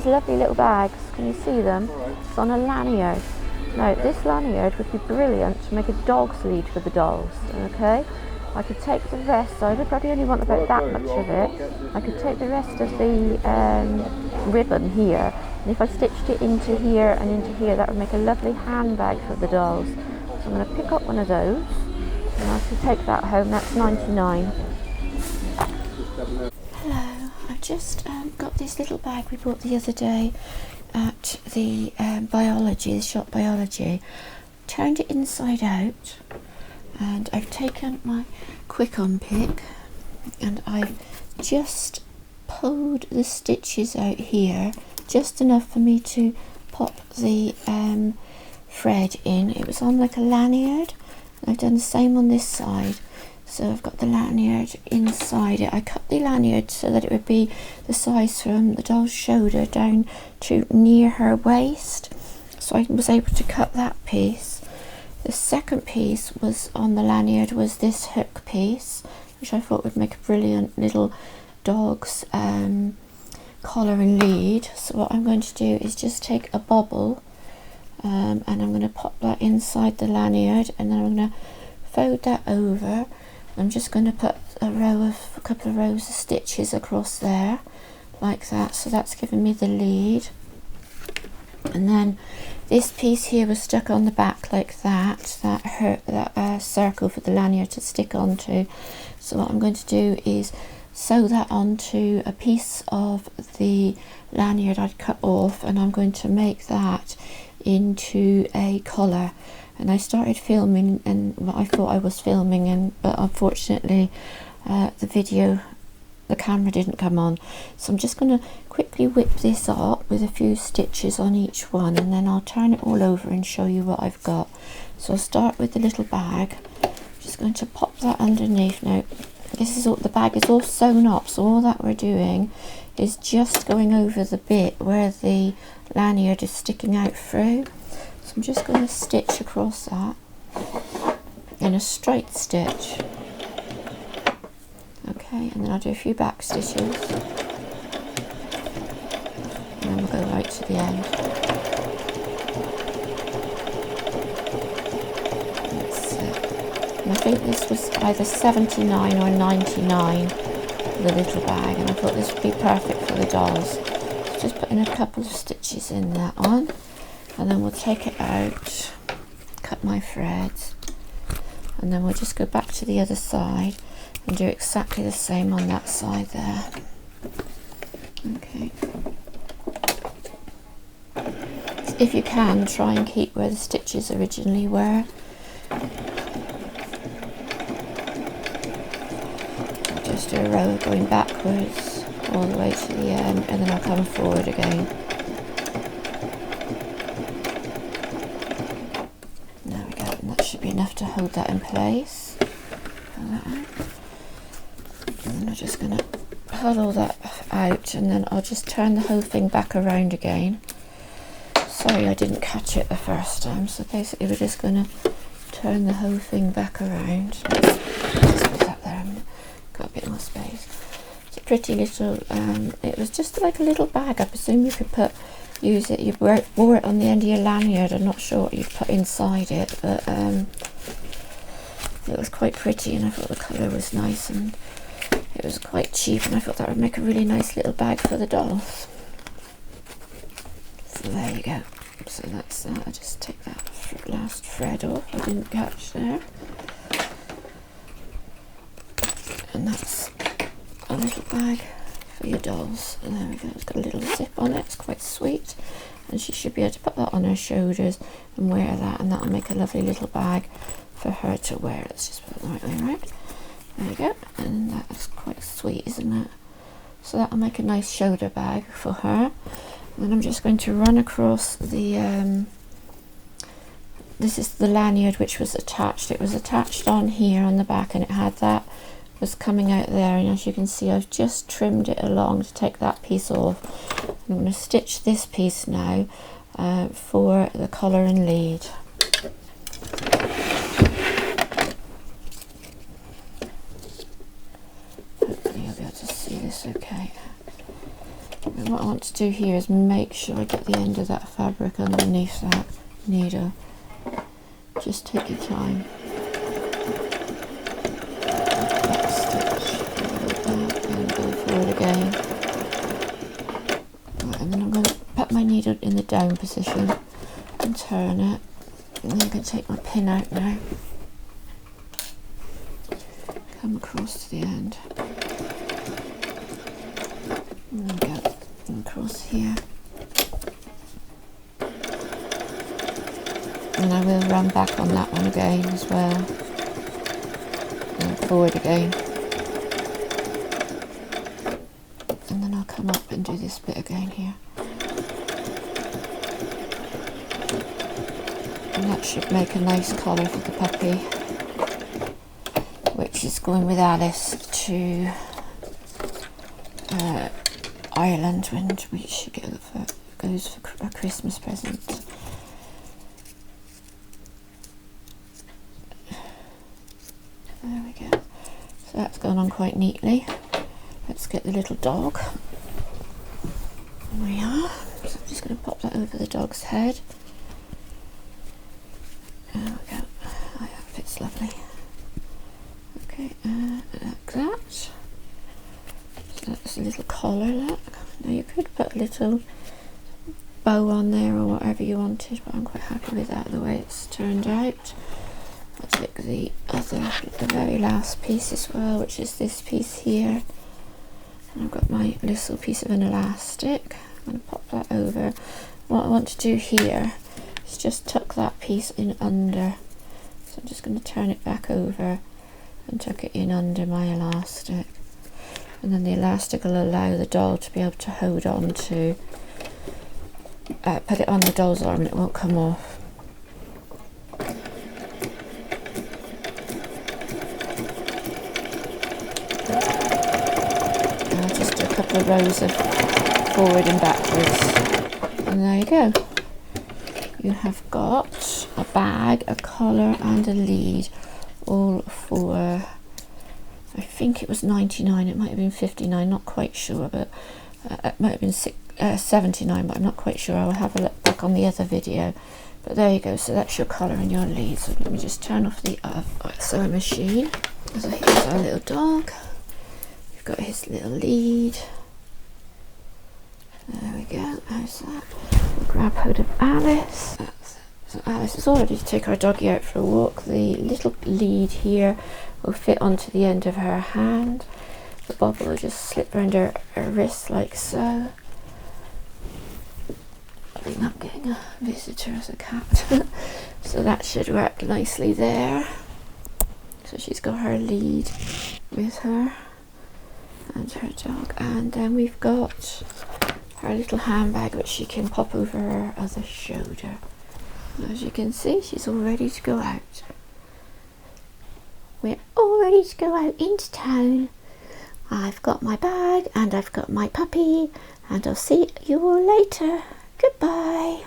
lovely little bags. Can you see them? It's on a lanyard. Now, this lanyard would be brilliant to make a dog's lead for the dolls, okay? I could take the rest, so I would probably only want about that much of it. I could take the rest of the ribbon here, and if I stitched it into here and into here, that would make a lovely handbag for the dolls. So I'm going to pick up one of those, and I should take that home. That's 99. Hello, I've just got this little bag we bought the other day at the the shop Biology. Turned it inside out, and I've taken my quick unpick and I've just pulled the stitches out here, just enough for me to pop the thread in. It was on like a lanyard. I've done the same on this side, so I've got the lanyard inside it. I cut the lanyard so that it would be the size from the doll's shoulder down to near her waist, so I was able to cut that piece. The second piece was on the lanyard was this hook piece, which I thought would make a brilliant little dog's collar and lead. So what I'm going to do is just take a bobble and I'm going to pop that inside the lanyard, and then I'm going to fold that over. I'm just going to put a couple of rows of stitches across there like that, so that's giving me the lead. And then this piece here was stuck on the back like that, circle for the lanyard to stick onto. So what I'm going to do is sew that onto a piece of the lanyard I'd cut off, and I'm going to make that into a collar. And I started filming, and I thought I was filming, but unfortunately the camera didn't come on. So I'm just going to quickly whip this up with a few stitches on each one, and then I'll turn it all over and show you what I've got. So I'll start with the little bag. I'm just going to pop that underneath. Now this is all, the bag is all sewn up, so all that we're doing is just going over the bit where the lanyard is sticking out through. So I'm just going to stitch across that in a straight stitch. Okay, and then I'll do a few back stitches, and then we'll go right to the end. That's it. And I think this was either 79 or 99, the little bag, and I thought this would be perfect for the dolls. So just putting a couple of stitches in that one, and then we'll take it out, cut my threads, and then we'll just go back to the other side and do exactly the same on that side there. Okay. If you can, try and keep where the stitches originally were. I'll just do a row going backwards all the way to the end, and then I'll come forward again. There we go, and that should be enough to hold that in place. And then I'm just going to pull all that out, and then I'll just turn the whole thing back around again. Sorry I didn't catch it the first time, so basically we're just going to turn the whole thing back around. Just put that there, got a bit more space. It's a pretty little, it was just like a little bag. I presume you could use it, you wore it on the end of your lanyard. I'm not sure what you'd put inside it, but it was quite pretty, and I thought the colour was nice, and it was quite cheap, and I thought that would make a really nice little bag for the dolls. So there you go. So that's that. I'll just take that last thread off I didn't catch there. And that's a little bag for your dolls. And there we go. It's got a little zip on it. It's quite sweet. And she should be able to put that on her shoulders and wear that, and that'll make a lovely little bag for her to wear. Let's just put it the right way around. There we go, and that's quite sweet, isn't it? So that'll make a nice shoulder bag for her. And then I'm just going to run across the, this is the lanyard which was attached. It was attached on here on the back, and it had that was coming out there, and as you can see I've just trimmed it along to take that piece off. I'm going to stitch this piece now for the collar and lead. Hopefully you'll be able to see this okay. I'm what I want to do here is make sure I get the end of that fabric underneath that needle. Just take your time. Back stitch, and go forward again. Right, and then I'm going to put my needle in the down position and turn it. And then I'm going to take my pin out now. Come across to the end. And then go across here. And I will run back on that one again as well. And forward again. And then I'll come up and do this bit again here. And that should make a nice collar for the puppy, which is going with Alice to Ireland when she goes for a Christmas present. There we go. So that's gone on quite neatly. Let's get the little dog. There we are. So I'm just going to pop that over the dog's head. There we go. Oh, that fits lovely. Okay, like that. So that's a little collar, look. Now you could put a little bow on there or whatever you wanted, but I'm quite happy with that, the way it's turned out. I'll take the very last piece as well, which is this piece here. And I've got my little piece of an elastic. I'm going to pop that over. What I want to do here is just tuck that piece in under. So I'm just going to turn it back over and tuck it in under my elastic. And then the elastic will allow the doll to be able to hold on to, put it on the doll's arm and it won't come off. Just do a couple of rows of forward and backwards. And there you go. You have got a bag, a collar and a lead, all for, I think it was 99, it might have been 59, not quite sure, but it might have been 79, but I'm not quite sure. I'll have a look back on the other video. But there you go, so that's your collar and your lead. So let me just turn off the sewing machine. So here's our little dog. We've got his little lead. There we go, how's that? We'll grab hold of Alice. So Alice is all ready to take our doggy out for a walk. The little lead here will fit onto the end of her hand. The bobble will just slip around her wrist like so. I'm not getting a visitor as a cat. So that should work nicely there. So she's got her lead with her and her dog. And then we've got her little handbag which she can pop over her other shoulder. As you can see, she's all ready to go out. We're all ready to go out into town. I've got my bag and I've got my puppy, and I'll see you all later. Goodbye.